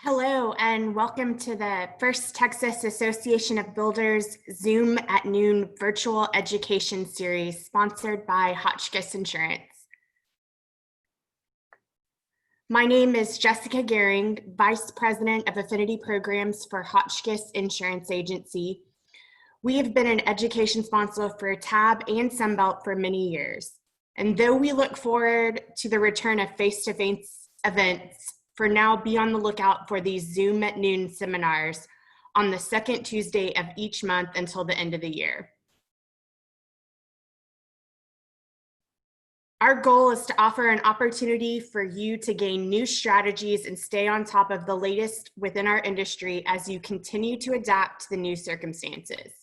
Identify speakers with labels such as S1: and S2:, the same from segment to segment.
S1: Hello, and welcome to the First Texas Association of Builders Zoom at Noon virtual education series sponsored by HOTCHKISS Insurance. My name is Jessica Gehring, Vice President of Affinity Programs for HOTCHKISS Insurance Agency. We have been an education sponsor for TAB and Sunbelt for many years. And though we look forward to the return of face-to-face events, for now, be on the lookout for these Zoom at Noon seminars on the second Tuesday of each month until the end of the year. Our goal is to offer an opportunity for you to gain new strategies and stay on top of the latest within our industry as you continue to adapt to the new circumstances.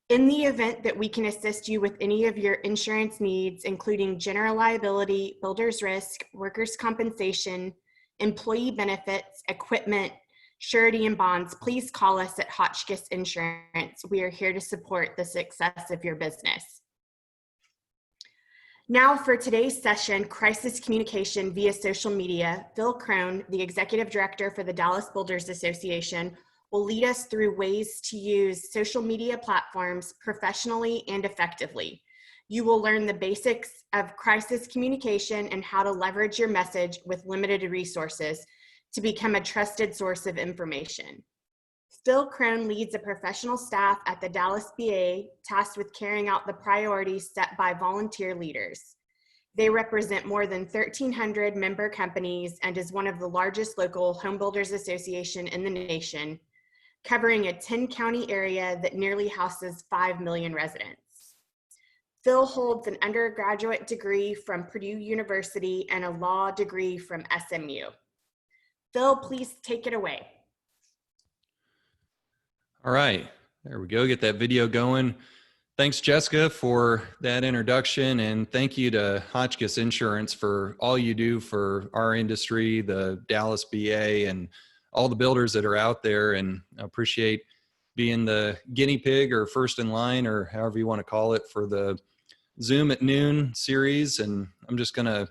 S1: In the event that we can assist you with any of your insurance needs, including general liability, builder's risk, workers' compensation, employee benefits, equipment, surety, and bonds, please call us at HOTCHKISS Insurance. We are here to support the success of your business. Now for today's session, Crisis Communication via Social Media, Phil Crone, the Executive Director for the Dallas Builders Association, will lead us through ways to use social media platforms professionally and effectively. You will learn the basics of crisis communication and how to leverage your message with limited resources to become a trusted source of information. Phil Crone leads a professional staff at the Dallas BA tasked with carrying out the priorities set by volunteer leaders. They represent more than 1,300 member companies and is one of the largest local home builders association in the nation, covering a 10-county area that nearly houses 5 million residents. Phil holds an undergraduate degree from Purdue University and a law degree from SMU. Phil, please take it away.
S2: All right, there we go. Get that video going. Thanks, Jessica, for that introduction, and thank you to HOTCHKISS Insurance for all you do for our industry, the Dallas BA, and all the builders that are out there. And I appreciate being the guinea pig or first in line, or however you want to call it, for the Zoom at Noon series. And I'm just going to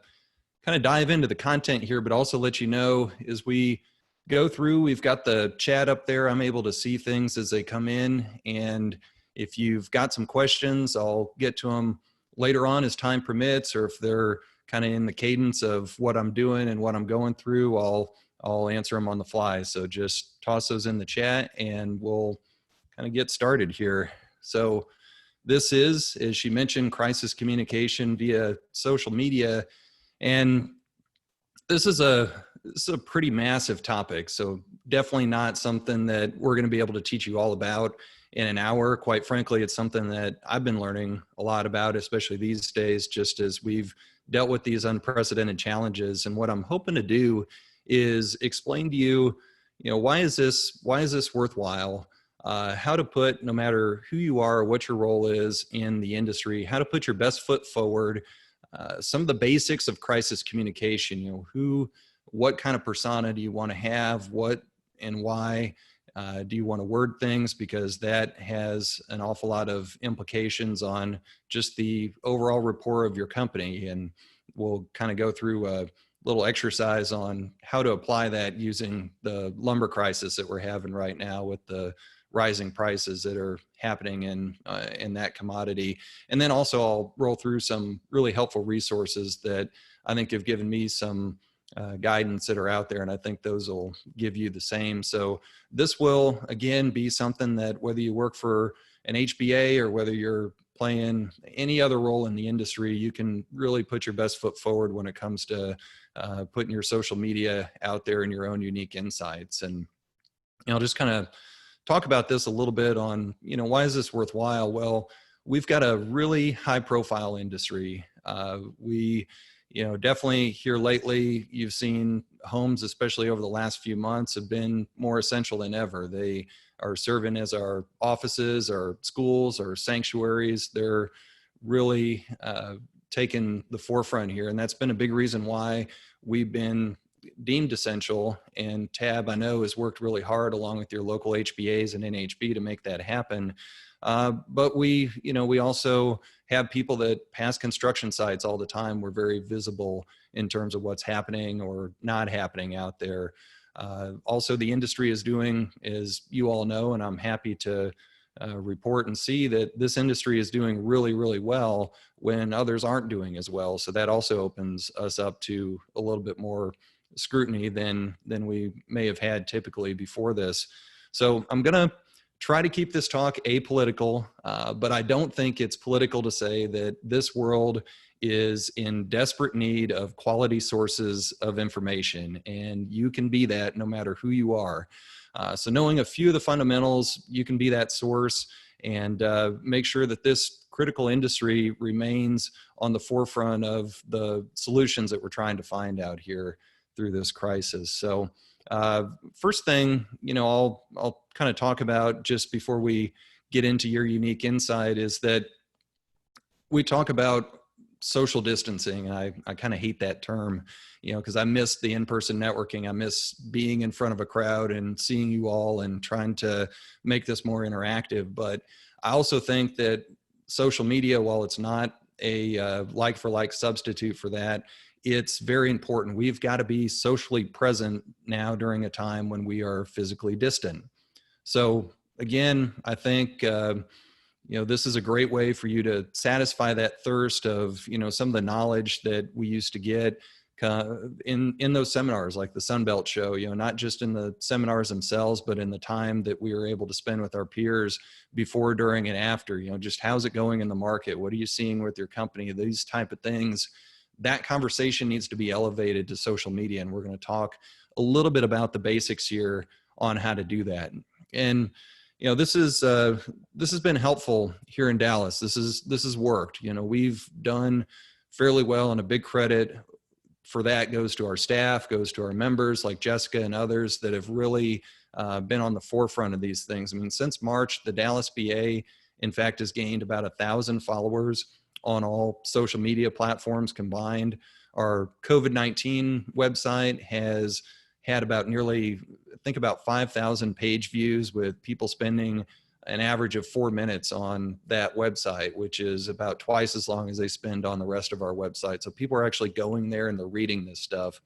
S2: kind of dive into the content here, but also let you know as we go through, we've got the chat up there. I'm able to see things as they come in. And if you've got some questions, I'll get to them later on as time permits, or if they're kind of in the cadence of what I'm doing and what I'm going through, I'll answer them on the fly. So just toss those in the chat and we'll kind of get started here. So this is, as she mentioned, crisis communication via social media. And this is a pretty massive topic. So definitely not something that we're going to be able to teach you all about in an hour. Quite frankly, it's something that I've been learning a lot about, especially these days, just as we've dealt with these unprecedented challenges. And what I'm hoping to do is explain to you, why is this worthwhile? How to put, no matter who you are or what your role is in the industry, how to put your best foot forward. Some of the basics of crisis communication, what kind of persona do you want to have? What and why do you want to word things? Because that has an awful lot of implications on just the overall rapport of your company. And we'll kind of go through a little exercise on how to apply that using the lumber crisis that we're having right now with the rising prices that are happening in that commodity. And then also I'll roll through some really helpful resources that I think have given me some guidance that are out there, and I think those will give you the same. So this will, again, be something that whether you work for an HBA or whether you're playing any other role in the industry, you can really put your best foot forward when it comes to putting your social media out there and your own unique insights. And just kind of talk about this a little bit on, why is this worthwhile? Well, we've got a really high profile industry. We definitely here lately, you've seen homes, especially over the last few months, have been more essential than ever. They are serving as our offices, our schools, our sanctuaries. They're really taking the forefront here. And that's been a big reason why we've been deemed essential. And TAB, I know, has worked really hard along with your local HBAs and NHB to make that happen. But we also have people that pass construction sites all the time. We're very visible in terms of what's happening or not happening out there. Also, the industry is doing, as you all know, and I'm happy to report and see that this industry is doing really, really well when others aren't doing as well. So that also opens us up to a little bit more scrutiny than we may have had typically before this. So I'm going to try to keep this talk apolitical, but I don't think it's political to say that this world is in desperate need of quality sources of information, and you can be that no matter who you are. So knowing a few of the fundamentals, you can be that source and make sure that this critical industry remains on the forefront of the solutions that we're trying to find out here through this crisis. So first thing, I'll kind of talk about just before we get into your unique insight is that we talk about social distancing. And I kind of hate that term, because I miss the in-person networking. I miss being in front of a crowd and seeing you all and trying to make this more interactive. But I also think that social media, while it's not a like for like substitute for that, it's very important. We've got to be socially present now during a time when we are physically distant. So again, I think this is a great way for you to satisfy that thirst of, some of the knowledge that we used to get in those seminars, like the Sunbelt Show, not just in the seminars themselves, but in the time that we were able to spend with our peers before, during, and after, just how's it going in the market? What are you seeing with your company? These type of things. That conversation needs to be elevated to social media. And we're going to talk a little bit about the basics here on how to do that. And this has been helpful here in Dallas. This has worked. We've done fairly well, and a big credit for that goes to our staff, goes to our members like Jessica and others that have really been on the forefront of these things. I mean, since March, the Dallas BA, in fact, has gained about 1,000 followers on all social media platforms combined. Our COVID-19 website has had about nearly, I think about 5,000 page views, with people spending an average of 4 minutes on that website, which is about twice as long as they spend on the rest of our website. So people are actually going there and they're reading this stuff.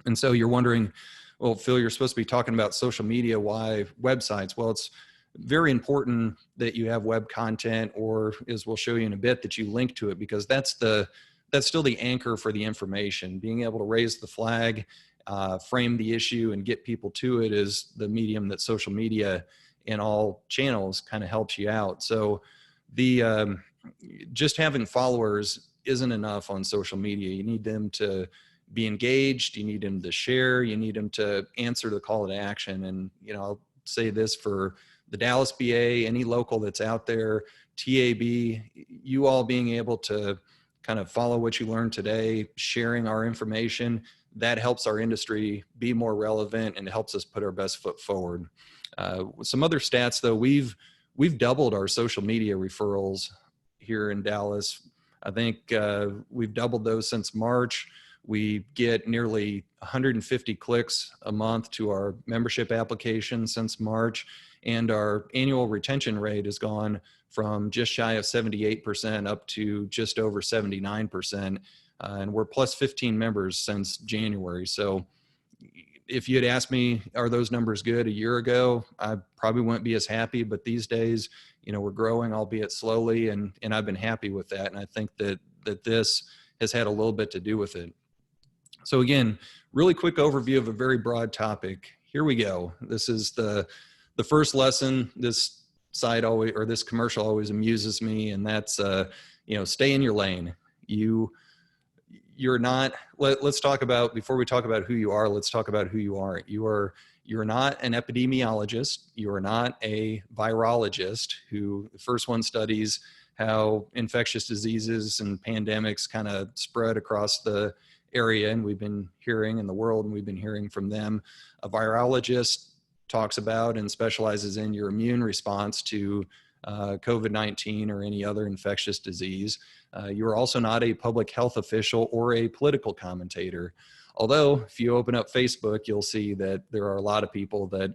S2: And so you're wondering, well, Phil, you're supposed to be talking about social media. Why websites? Well, it's very important that you have web content, or as we'll show you in a bit, that you link to it, because that's still the anchor for the information. Being able to raise the flag, frame the issue, and get people to it is the medium that social media in all channels kind of helps you out. So the just having followers isn't enough on social media. You need them to be engaged. You need them to share. You need them to answer the call to action. And I'll say this for the Dallas BA, any local that's out there, TAB, you all being able to kind of follow what you learned today, sharing our information, that helps our industry be more relevant and helps us put our best foot forward. Some other stats, though, we've doubled our social media referrals here in Dallas. I think we've doubled those since March. We get nearly 150 clicks a month to our membership application since March, and our annual retention rate has gone from just shy of 78% up to just over 79%. And we're plus 15 members since January. So if you had asked me, are those numbers good a year ago, I probably wouldn't be as happy. But these days, we're growing, albeit slowly, and I've been happy with that. And I think that this has had a little bit to do with it. So again, really quick overview of a very broad topic. Here we go. This is the first lesson. This site always, or this commercial always amuses me, and that's stay in your lane. You're not, let's talk about, before we talk about who you are, let's talk about who you aren't. You're not an epidemiologist. You are not a virologist who, the first one, studies how infectious diseases and pandemics kind of spread across the area. And we've been hearing in the world, and we've been hearing from them. A virologist talks about and specializes in your immune response to COVID-19 or any other infectious disease. You're also not a public health official or a political commentator. Although if you open up Facebook, you'll see that there are a lot of people that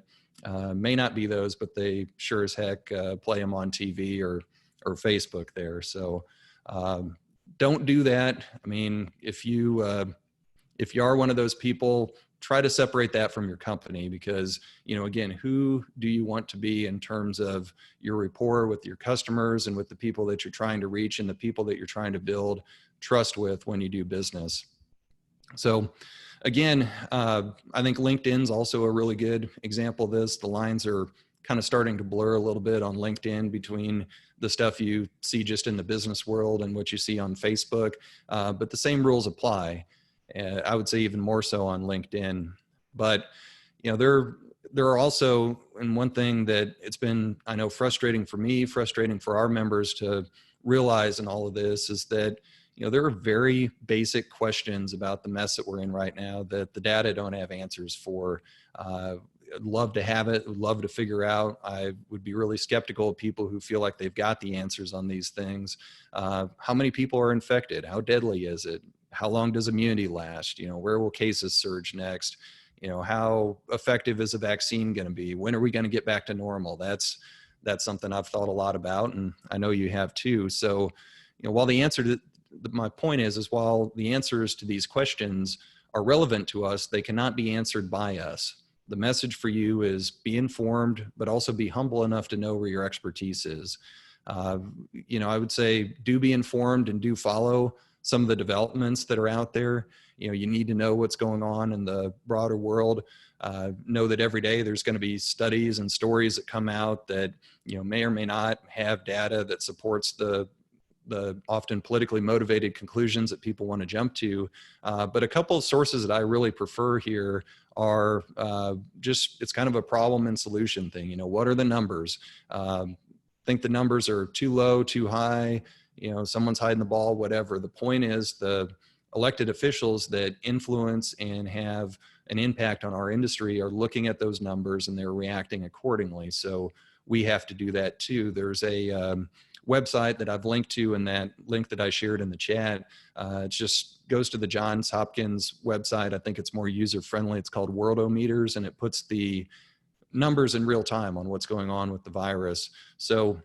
S2: may not be those, but they sure as heck play them on TV or Facebook there. So don't do that. I mean, if you are one of those people, try to separate that from your company because, again, who do you want to be in terms of your rapport with your customers and with the people that you're trying to reach and the people that you're trying to build trust with when you do business. So again, I think LinkedIn's also a really good example of this. The lines are kind of starting to blur a little bit on LinkedIn between the stuff you see just in the business world and what you see on Facebook, but the same rules apply. I would say even more so on LinkedIn. But there are also, and one thing that it's been, I know, frustrating for me, frustrating for our members to realize in all of this is that there are very basic questions about the mess that we're in right now that the data don't have answers for. I'd love to have it, would love to figure out. I would be really skeptical of people who feel like they've got the answers on these things. How many people are infected? How deadly is it? How long does immunity last? Where will cases surge next? How effective is a vaccine going to be? When are we going to get back to normal? That's something I've thought a lot about, and I know you have too. So, while the answer to my point is while the answers to these questions are relevant to us, they cannot be answered by us. The message for you is be informed, but also be humble enough to know where your expertise is. I would say do be informed and do follow some of the developments that are out there. You need to know what's going on in the broader world. Know that every day there's going to be studies and stories that come out that may or may not have data that supports the often politically motivated conclusions that people want to jump to. But a couple of sources that I really prefer here are it's kind of a problem and solution thing. What are the numbers? Think the numbers are too low, too high, someone's hiding the ball, whatever. The point is the elected officials that influence and have an impact on our industry are looking at those numbers and they're reacting accordingly. So we have to do that too. There's a website that I've linked to in that link that I shared in the chat. It just goes to the Johns Hopkins website. I think it's more user-friendly. It's called WorldoMeters, and it puts the numbers in real time on what's going on with the virus. So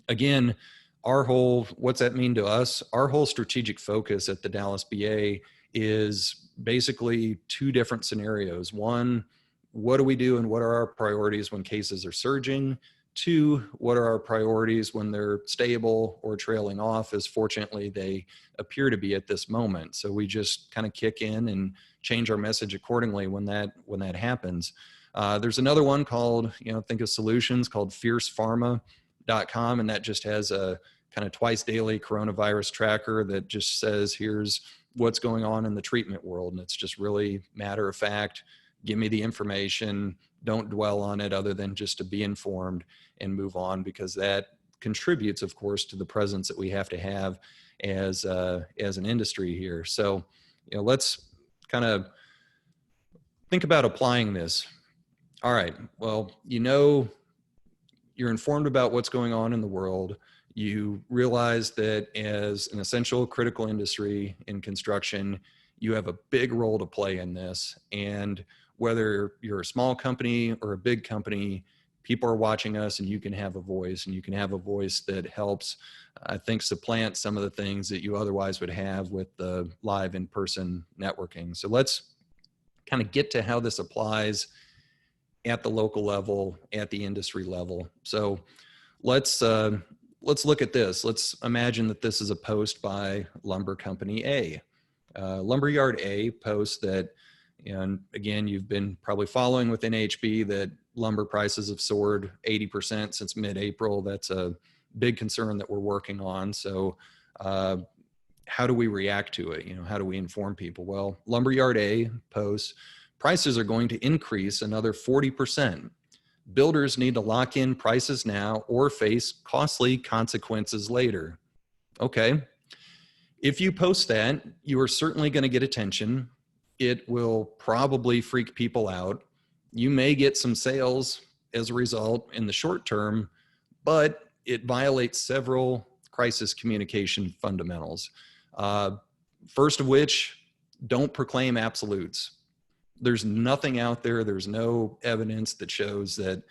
S2: again, what's that mean to us? Our whole strategic focus at the Dallas BA is basically two different scenarios. One, what do we do and what are our priorities when cases are surging? Two, what are our priorities when they're stable or trailing off, as fortunately they appear to be at this moment. So we just kind of kick in and change our message accordingly when that happens. There's another one called, think of solutions, called FiercePharma.com, and that just has a kind of twice daily coronavirus tracker that just says, here's what's going on in the treatment world. And it's just really matter of fact, give me the information, don't dwell on it other than just to be informed and move on, because that contributes, of course, to the presence that we have to have as an industry here. So, let's kind of think about applying this. All right, well, you're informed about what's going on in the world. You realize that as an essential critical industry in construction, you have a big role to play in this. And whether you're a small company or a big company, people are watching us and you can have a voice, and you can have a voice that helps, I think, supplant some of the things that you otherwise would have with the live in-person networking. So let's kind of get to how this applies at the local level, at the industry level. So let's look at this. Let's imagine that this is a post by Lumber Company A. Lumberyard A posts that, and again, you've been probably following with NHB that lumber prices have soared 80% since mid-April. That's a big concern that we're working on. So how do we react to it? How do we inform people? Well, Lumberyard A posts, prices are going to increase another 40%. Builders need to lock in prices now or face costly consequences later. Okay. If you post that, you are certainly going to get attention. It will probably freak people out. You may get some sales as a result in the short term, but it violates several crisis communication fundamentals. First of which, don't proclaim absolutes. There's nothing out there, there's no evidence that shows that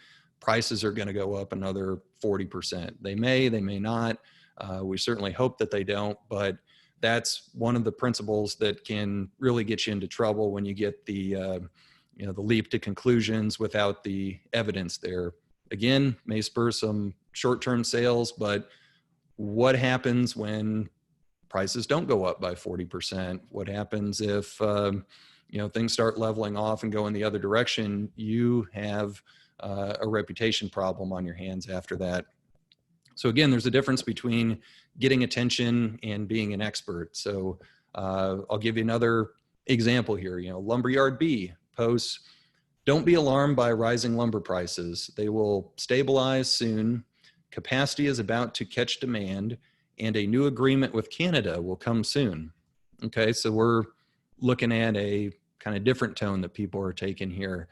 S2: prices are going to go up another 40%. They may not. We certainly hope that they don't, but that's one of the principles that can really get you into trouble when you get the the leap to conclusions without the evidence there. Again, may spur some short-term sales, but what happens when prices don't go up by 40%? What happens if things start leveling off and go in the other direction? You have a reputation problem on your hands after that. So again, there's a difference between getting attention and being an expert. So I'll give you another example here. Lumberyard B posts, "Don't be alarmed by rising lumber prices. They will stabilize soon. Capacity is about to catch demand, and a new agreement with Canada will come soon." Okay, so we're looking at a kind of different tone that people are taking here.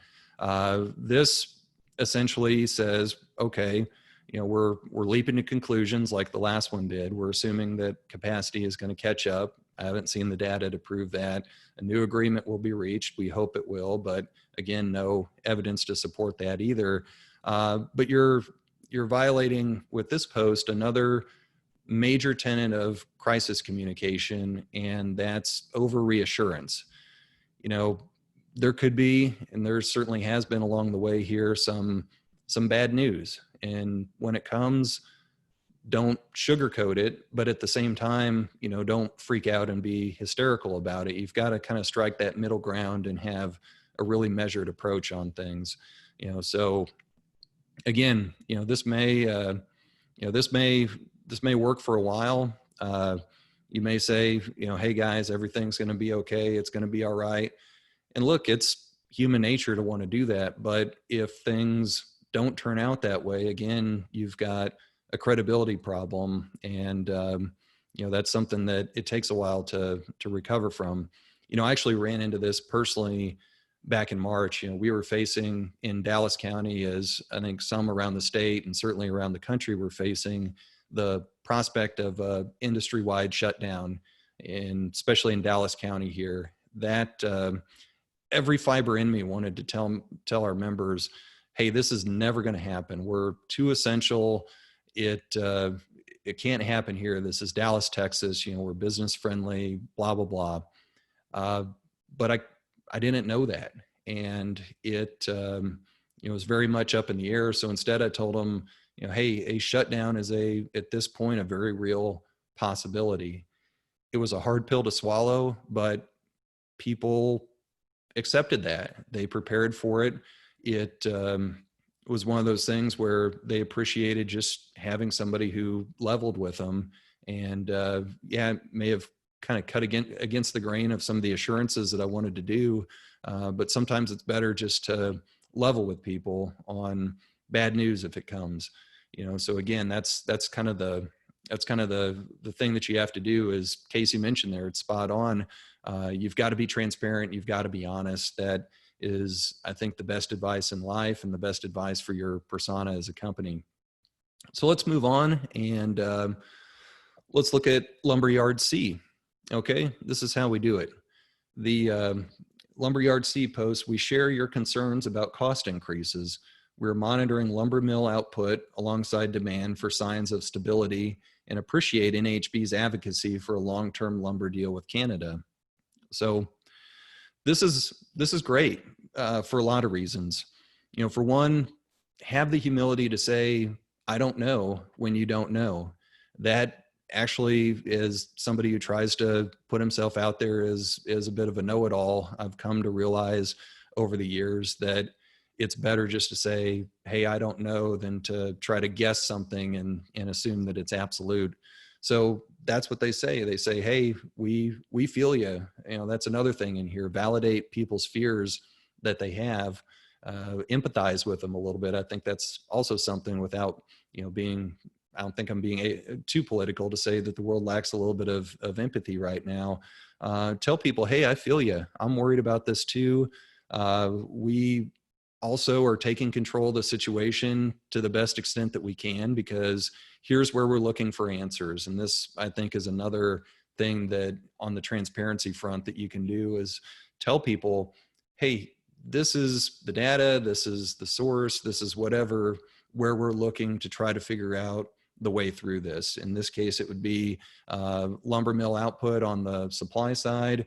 S2: This essentially says, okay, we're leaping to conclusions like the last one did. We're assuming that capacity is going to catch up. I haven't seen the data to prove that. A new agreement will be reached. We hope it will, but again, no evidence to support that either. But you're violating with this post another major tenet of crisis communication, and that's over reassurance. There could be, and there certainly has been along the way here, some bad news. And when it comes, don't sugarcoat it, but at the same time, don't freak out and be hysterical about it. You've got to kind of strike that middle ground and have a really measured approach on things. So again, this may work for a while. You may say, hey guys, everything's going to be okay. It's going to be all right. And look, it's human nature to want to do that. But if things don't turn out that way, again, you've got a credibility problem. And, that's something that it takes a while to recover from. I actually ran into this personally back in March. We were facing in Dallas County, as I think some around the state and certainly around the country were facing, the prospect of a industry-wide shutdown, and especially in Dallas County here, that every fiber in me wanted to tell our members, hey, this is never going to happen. We're too essential. It can't happen here. This is Dallas, Texas. We're business friendly, blah, blah, blah. But I didn't know that. And it was very much up in the air. So instead I told them, hey, a shutdown is at this point, a very real possibility. It was a hard pill to swallow, but people accepted that. They prepared for it. It was one of those things where they appreciated just having somebody who leveled with them. And it may have kind of cut against the grain of some of the assurances that I wanted to do. But sometimes it's better just to level with people on bad news if it comes. So again, that's kind of the thing that you have to do, as Casey mentioned there. It's spot on. You've got to be transparent. You've got to be honest. That is, I think, the best advice in life and the best advice for your persona as a company. So let's move on and let's look at Lumberyard C. Okay, this is how we do it. The Lumberyard C post, "We share your concerns about cost increases. We're monitoring lumber mill output alongside demand for signs of stability and appreciate NHB's advocacy for a long-term lumber deal with Canada." So this is great for a lot of reasons. For one, have the humility to say, I don't know, when you don't know. That actually is somebody who tries to put himself out there as a bit of a know-it-all. I've come to realize over the years that it's better just to say, hey, I don't know, than to try to guess something and assume that it's absolute. So that's what they say. They say, hey, we feel you. That's another thing in here. Validate people's fears that they have. Empathize with them a little bit. I think that's also something, without being, I don't think I'm being too political to say that the world lacks a little bit of empathy right now. Tell people, hey, I feel you. I'm worried about this too. We also are taking control of the situation to the best extent that we can, because here's where we're looking for answers. And this, I think, is another thing that on the transparency front that you can do, is tell people, hey, this is the data, this is the source, this is whatever, where we're looking to try to figure out the way through this. In this case, it would be lumber mill output on the supply side,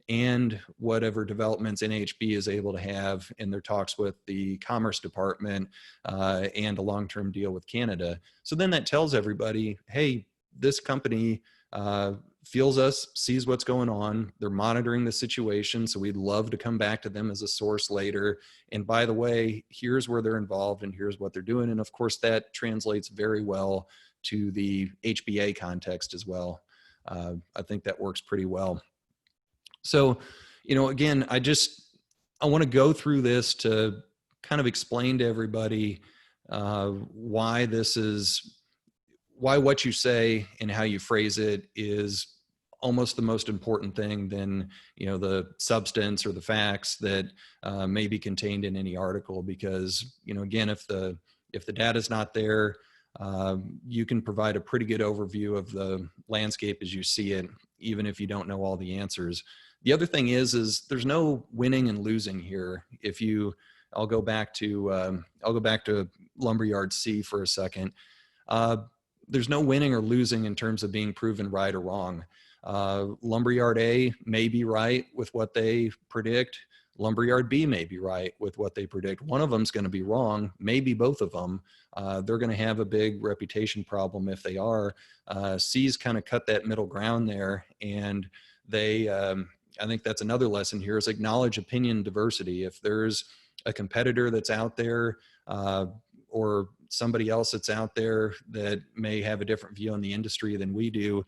S2: and whatever developments NHB is able to have in their talks with the Commerce Department and a long-term deal with Canada. So then that tells everybody, hey, this company feels us, sees what's going on. They're monitoring the situation. So we'd love to come back to them as a source later. And by the way, here's where they're involved and here's what they're doing. And of course, that translates very well to the HBA context as well. I think that works pretty well. So, again, I want to go through this to kind of explain to everybody why what you say and how you phrase it is almost the most important thing than, the substance or the facts that may be contained in any article. Because, again, if the data is not there, you can provide a pretty good overview of the landscape as you see it, even if you don't know all the answers. The other thing is there's no winning and losing here. I'll go back to Lumberyard C for a second. There's no winning or losing in terms of being proven right or wrong. Lumberyard A may be right with what they predict. Lumberyard B may be right with what they predict. One of them's going to be wrong, maybe both of them. They're going to have a big reputation problem if they are. C's kind of cut that middle ground there, and I think that's another lesson here, is acknowledge opinion diversity. If there's a competitor that's out there or somebody else that's out there that may have a different view on the industry than we do,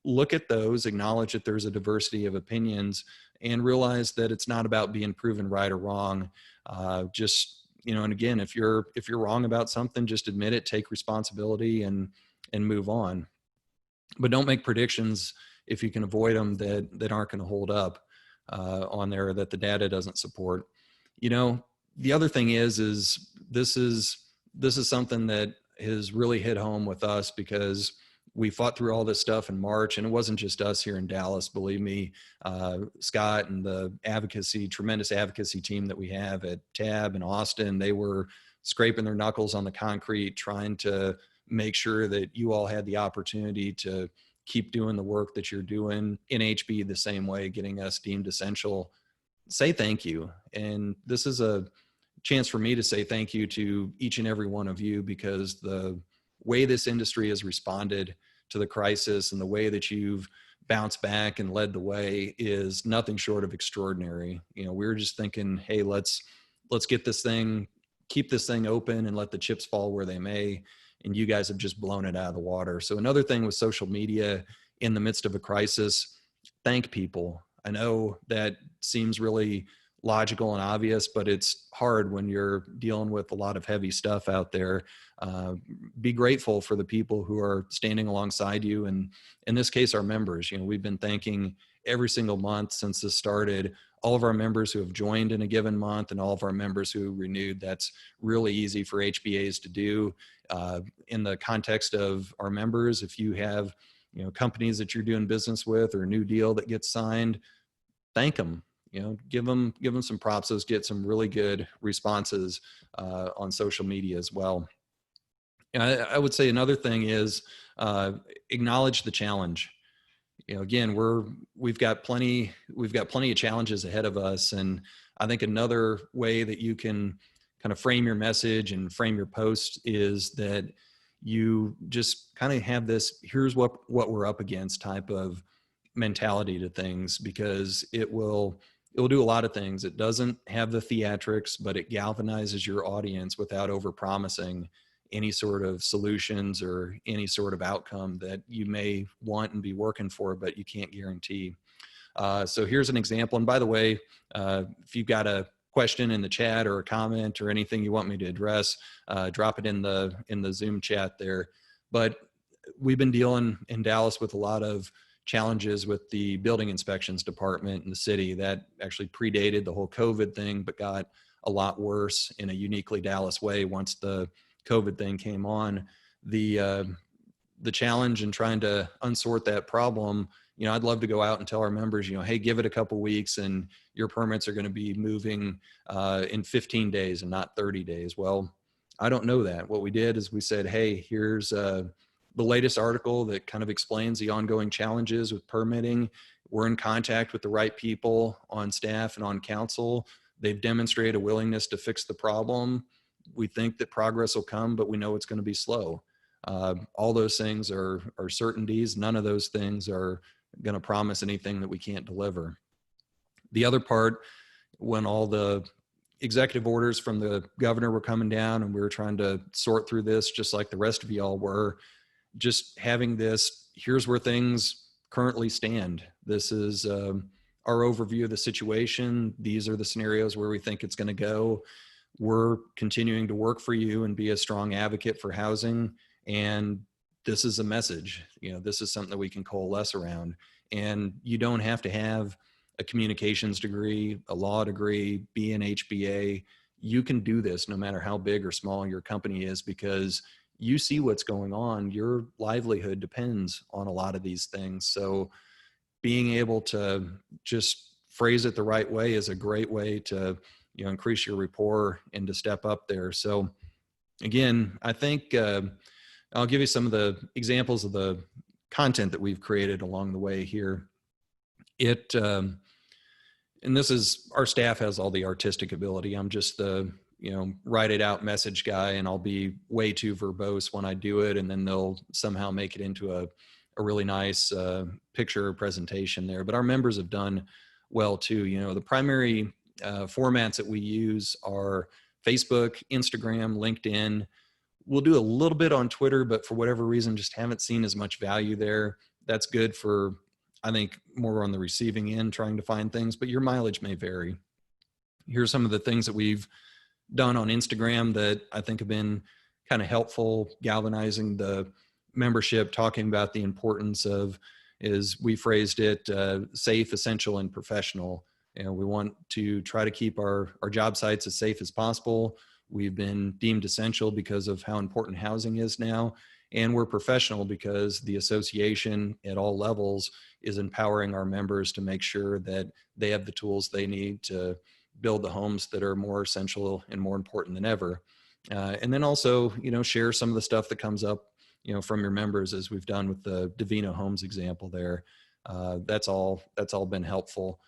S2: look at those, acknowledge that there's a diversity of opinions, and realize that it's not about being proven right or wrong. And again, if you're wrong about something, just admit it, take responsibility, and move on. But don't make predictions if you can avoid them that aren't going to hold up on there, that the data doesn't support. The other thing is this is something that has really hit home with us, because we fought through all this stuff in March, and it wasn't just us here in Dallas. Believe me, Scott and the tremendous advocacy team that we have at TAB in Austin, they were scraping their knuckles on the concrete, trying to make sure that you all had the opportunity to keep doing the work that you're doing in HB the same way, getting us deemed essential. Say thank you. And this is a chance for me to say thank you to each and every one of you, because the way this industry has responded to the crisis and the way that you've bounced back and led the way is nothing short of extraordinary. We were just thinking, hey, let's get this thing, keep this thing open and let the chips fall where they may. And you guys have just blown it out of the water. So another thing with social media in the midst of a crisis, thank people. I know that seems really logical and obvious, but it's hard when you're dealing with a lot of heavy stuff out there. Be grateful for the people who are standing alongside you. And in this case, our members. We've been thanking every single month since this started, all of our members who have joined in a given month and all of our members who renewed. That's really easy for HBAs to do. In the context of our members, if you have companies that you're doing business with or a new deal that gets signed, thank them. Give them some props. Those get some really good responses on social media as well. I would say another thing is acknowledge the challenge. Again, we've got plenty of challenges ahead of us, and I think another way that you can kind of frame your message and frame your post is that you just kind of have this, here's what we're up against type of mentality to things, because it will do a lot of things. It doesn't have the theatrics, but it galvanizes your audience without overpromising any sort of solutions or any sort of outcome that you may want and be working for, but you can't guarantee. So here's an example. And by the way, if you've got a question in the chat or a comment or anything you want me to address, drop it in the Zoom chat there. But we've been dealing in Dallas with a lot of challenges with the building inspections department in the city. That actually predated the whole COVID thing, but got a lot worse in a uniquely Dallas way once the COVID thing came on. The challenge in trying to unsort that problem, I'd love to go out and tell our members, hey, give it a couple weeks and your permits are going to be moving in 15 days and not 30 days. Well, I don't know that. What we did is we said, hey, here's the latest article that kind of explains the ongoing challenges with permitting. We're in contact with the right people on staff and on council. They've demonstrated a willingness to fix the problem. We think that progress will come, but we know it's going to be slow. All those things are certainties. None of those things are going to promise anything that we can't deliver. The other part, when all the executive orders from the governor were coming down and we were trying to sort through this, just like the rest of y'all were, just having this, here's where things currently stand. This is our overview of the situation. These are the scenarios where we think it's going to go. We're continuing to work for you and be a strong advocate for housing. And this is a message, this is something that we can coalesce around. And you don't have to have a communications degree, a law degree, be an HBA. You can do this no matter how big or small your company is, because you see what's going on. Your livelihood depends on a lot of these things. So being able to just phrase it the right way is a great way to increase your rapport and to step up there. So again, I think I'll give you some of the examples of the content that we've created along the way here. And this is, our staff has all the artistic ability. I'm just the, write it out message guy, and I'll be way too verbose when I do it. And then they'll somehow make it into a really nice picture presentation there. But our members have done well too. The primary formats that we use are Facebook, Instagram, LinkedIn. We'll do a little bit on Twitter, but for whatever reason, just haven't seen as much value there. That's good for, I think, more on the receiving end, trying to find things, but your mileage may vary. Here's some of the things that we've done on Instagram that I think have been kind of helpful, galvanizing the membership, talking about the importance of, as we phrased it, safe, essential, and professional. We want to try to keep our job sites as safe as possible. We've been deemed essential because of how important housing is now. And we're professional because the association at all levels is empowering our members to make sure that they have the tools they need to build the homes that are more essential and more important than ever. And then also, share some of the stuff that comes up, from your members, as we've done with the Divino Homes example there. That's all been helpful.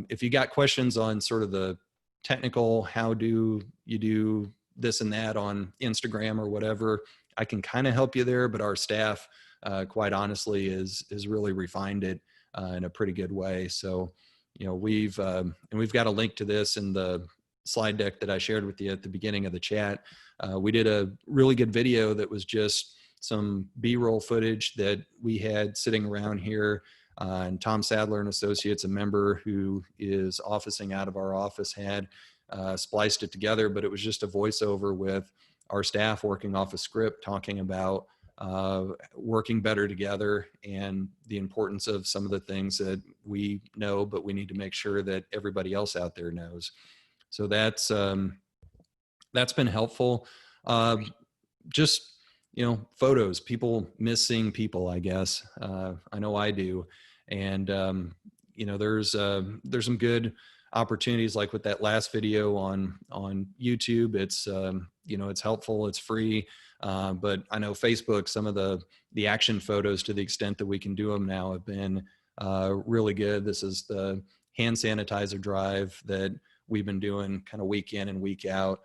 S2: If you got questions on sort of the technical, how do you do this and that on Instagram or whatever, I can kind of help you there, but our staff, quite honestly, is really refined it in a pretty good way. So, we've got a link to this in the slide deck that I shared with you at the beginning of the chat. We did a really good video that was just some B-roll footage that we had sitting around here. And Tom Sadler and Associates, a member who is officing out of our office, had spliced it together, but it was just a voiceover with our staff working off a script, talking about working better together and the importance of some of the things that we know, but we need to make sure that everybody else out there knows. So that's been helpful. Just, photos, people miss seeing people, I guess. I know I do. And, there's some good opportunities, like with that last video on YouTube. It's, it's helpful, it's free. But I know Facebook, some of the action photos, to the extent that we can do them now, have been really good. This is the hand sanitizer drive that we've been doing kind of week in and week out,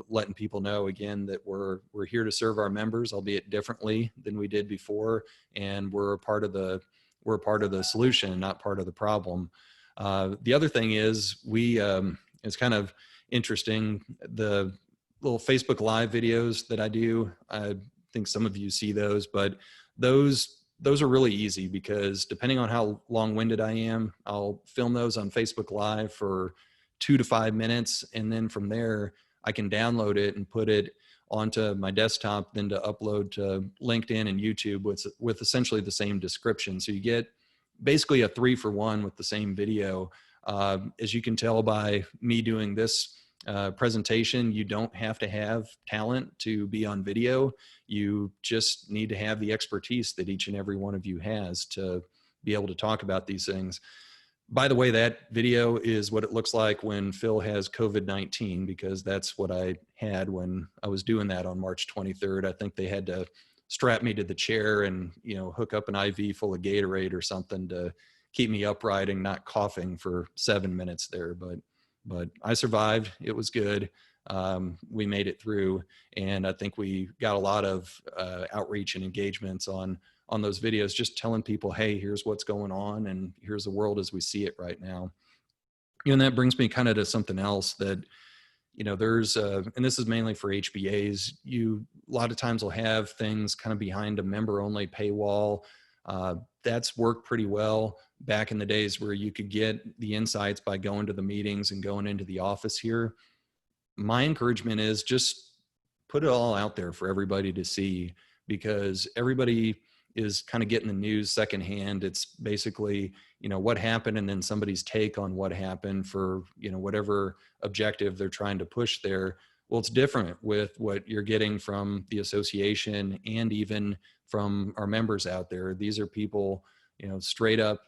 S2: letting people know again that we're here to serve our members, albeit differently than we did before, and we're a part of the solution, not part of the problem. The other thing is, it's kind of interesting, the little Facebook Live videos that I do. I think some of you see those, but those are really easy, because depending on how long-winded I am, I'll film those on Facebook Live for 2 to 5 minutes. And then from there, I can download it and put it onto my desktop, then to upload to LinkedIn and YouTube with essentially the same description. So you get basically a 3-for-1 with the same video. As you can tell by me doing this presentation, you don't have to have talent to be on video. You just need to have the expertise that each and every one of you has to be able to talk about these things. By the way, that video is what it looks like when Phil has COVID-19, because that's what I had when I was doing that on March 23rd. I think they had to strap me to the chair and, hook up an IV full of Gatorade or something to keep me upright and not coughing for 7 minutes there. But I survived. It was good. We made it through, and I think we got a lot of outreach and engagements on those videos, just telling people, hey, here's what's going on and here's the world as we see it right now. And that brings me kind of to something else that, there's, and this is mainly for HBAs, you a lot of times will have things kind of behind a member only paywall. That's worked pretty well back in the days where you could get the insights by going to the meetings and going into the office here. My encouragement is just put it all out there for everybody to see, because everybody is kind of getting the news secondhand. It's basically, what happened and then somebody's take on what happened for, whatever objective they're trying to push there. Well, it's different with what you're getting from the association and even from our members out there. These are people, straight up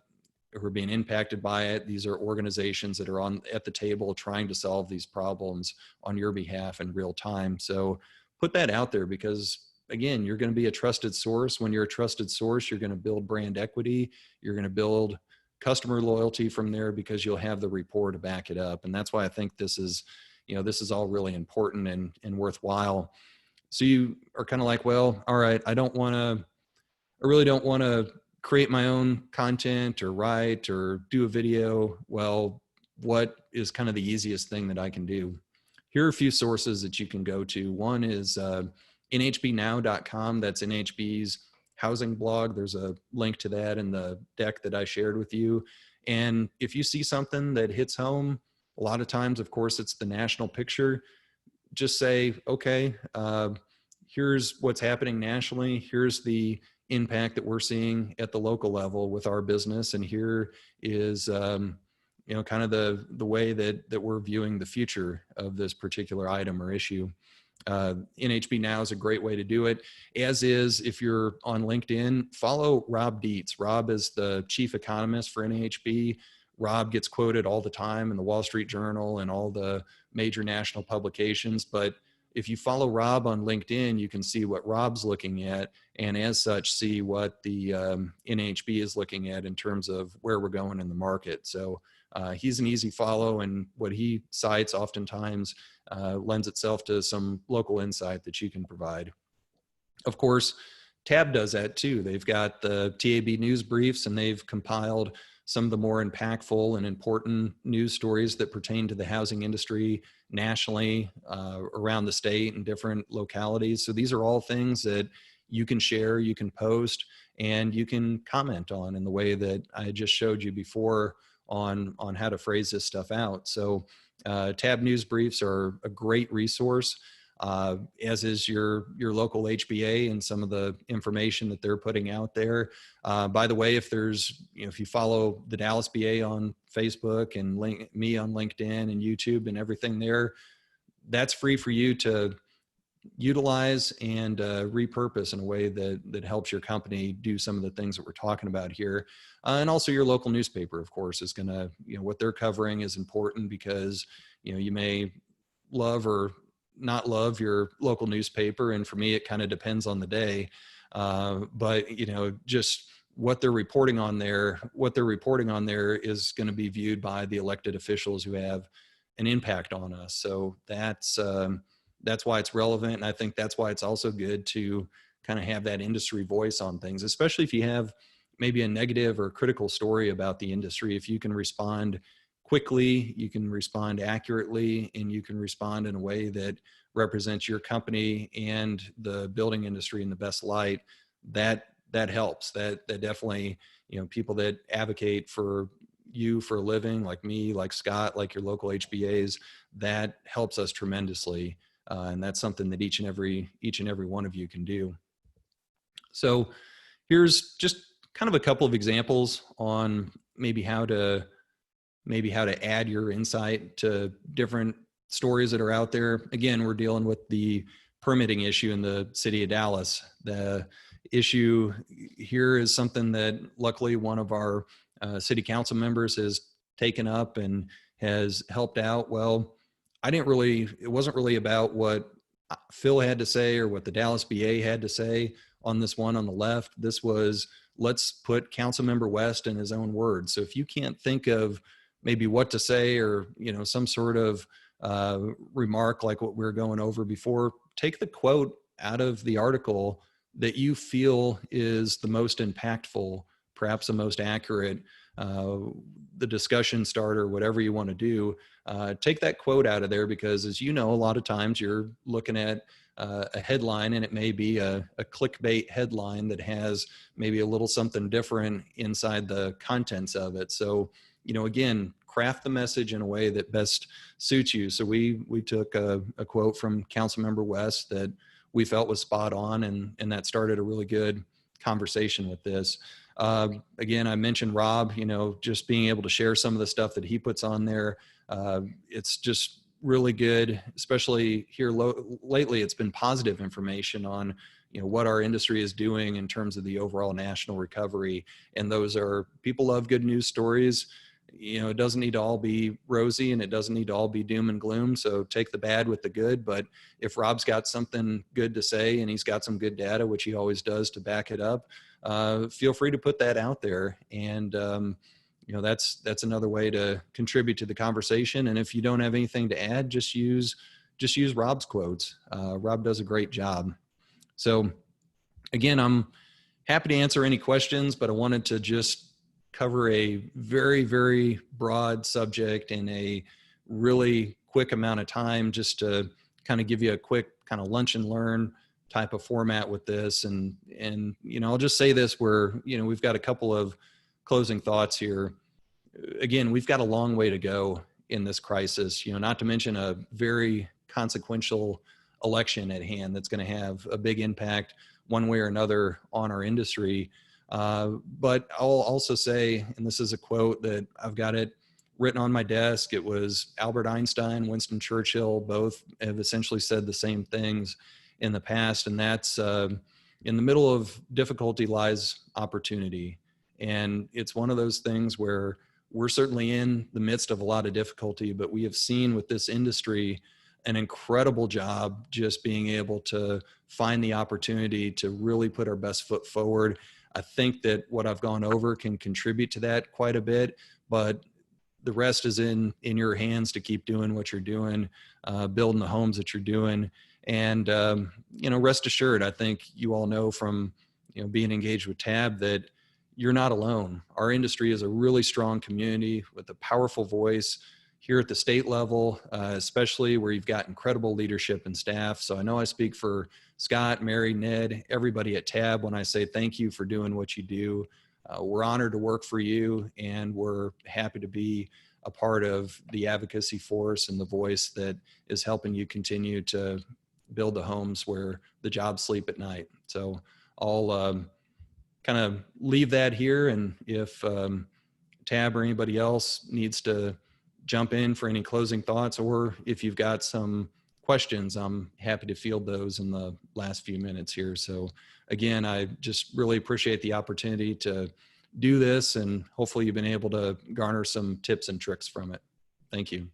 S2: who are being impacted by it. These are organizations that are at the table trying to solve these problems on your behalf in real time. So put that out there, because again, you're going to be a trusted source. When you're a trusted source, you're going to build brand equity. You're going to build customer loyalty from there, because you'll have the rapport to back it up. And that's why I think this is all really important and worthwhile. So you are kind of like, well, all right, I really don't want to create my own content or write or do a video. Well, what is kind of the easiest thing that I can do? Here are a few sources that you can go to. One is nhbnow.com. That's NHB's housing blog. There's a link to that in the deck that I shared with you. And if you see something that hits home, a lot of times, of course, it's the national picture. Just say, okay, here's what's happening nationally. Here's the impact that we're seeing at the local level with our business. And here is, kind of the way that we're viewing the future of this particular item or issue. NHB Now is a great way to do it, as is, if you're on LinkedIn, follow Rob Dietz. Rob is the chief economist for NHB. Rob gets quoted all the time in the Wall Street Journal and all the major national publications. But if you follow Rob on LinkedIn, you can see what Rob's looking at, and as such, see what the NHB is looking at in terms of where we're going in the market. So he's an easy follow, and what he cites oftentimes lends itself to some local insight that you can provide. Of course, TAB does that too. They've got the TAB news briefs, and they've compiled some of the more impactful and important news stories that pertain to the housing industry nationally, around the state and different localities. So these are all things that you can share, you can post, and you can comment on in the way that I just showed you before on how to phrase this stuff out. So TAB news briefs are a great resource, as is your local HBA and some of the information that they're putting out there. By the way, if you follow the Dallas BA on Facebook and me on LinkedIn and YouTube and everything there, that's free for you to utilize and repurpose in a way that helps your company do some of the things that we're talking about here. And also your local newspaper, of course, is going to, what they're covering is important, because, you may love or not love your local newspaper. And for me, it kind of depends on the day. But, just what they're reporting on there is going to be viewed by the elected officials who have an impact on us. So that's why it's relevant. And I think that's why it's also good to kind of have that industry voice on things, especially if you have maybe a negative or critical story about the industry. If you can respond quickly, you can respond accurately, and you can respond in a way that represents your company and the building industry in the best light, that helps. That definitely, people that advocate for you for a living, like me, like Scott, like your local HBAs, that helps us tremendously. And that's something that each and every one of you can do. So here's just kind of a couple of examples on maybe how to add your insight to different stories that are out there. Again, we're dealing with the permitting issue in the city of Dallas. The issue here is something that luckily one of our city council members has taken up and has helped out. Well, it wasn't really about what Phil had to say or what the Dallas BA had to say on this one on the left. This was, let's put Councilmember West in his own words. So if you can't think of maybe what to say, or, some sort of remark like what we were going over before, take the quote out of the article that you feel is the most impactful, perhaps the most accurate, the discussion starter, whatever you want to do. Take that quote out of there, because as you know, a lot of times you're looking at a headline, and it may be a clickbait headline that has maybe a little something different inside the contents of it. So, again, craft the message in a way that best suits you. So we took a quote from Councilmember West that we felt was spot on, and that started a really good conversation with this. Again, I mentioned Rob, just being able to share some of the stuff that he puts on there. It's just really good, especially here lately. It's been positive information on, what our industry is doing in terms of the overall national recovery. And those are, people love good news stories. It doesn't need to all be rosy, and it doesn't need to all be doom and gloom. So take the bad with the good. But if Rob's got something good to say, and he's got some good data, which he always does, to back it up, feel free to put that out there. And, that's another way to contribute to the conversation. And if you don't have anything to add, just use Rob's quotes. Rob does a great job. So again, I'm happy to answer any questions, but I wanted to just cover a very, very broad subject in a really quick amount of time, just to kind of give you a quick kind of lunch and learn type of format with this. And I'll just say this, where, we've got a couple of closing thoughts here. Again, we've got a long way to go in this crisis, not to mention a very consequential election at hand that's going to have a big impact one way or another on our industry. But I'll also say, and this is a quote that I've got it written on my desk. It was Albert Einstein, Winston Churchill, both have essentially said the same things in the past. And that's, in the middle of difficulty lies opportunity. And it's one of those things where we're certainly in the midst of a lot of difficulty, but we have seen with this industry an incredible job just being able to find the opportunity to really put our best foot forward. I think that what I've gone over can contribute to that quite a bit, but the rest is in your hands to keep doing what you're doing, building the homes that you're doing. And, rest assured, I think you all know from, being engaged with TAB that you're not alone. Our industry is a really strong community with a powerful voice here at the state level, especially where you've got incredible leadership and staff. So I know I speak for Scott, Mary, Ned, everybody at TAB when I say thank you for doing what you do. We're honored to work for you, and we're happy to be a part of the advocacy force and the voice that is helping you continue to build the homes where the jobs sleep at night. So I'll kind of leave that here. And if TAB or anybody else needs to jump in for any closing thoughts, or if you've got some questions, I'm happy to field those in the last few minutes here. So again, I just really appreciate the opportunity to do this, and hopefully you've been able to garner some tips and tricks from it. Thank you.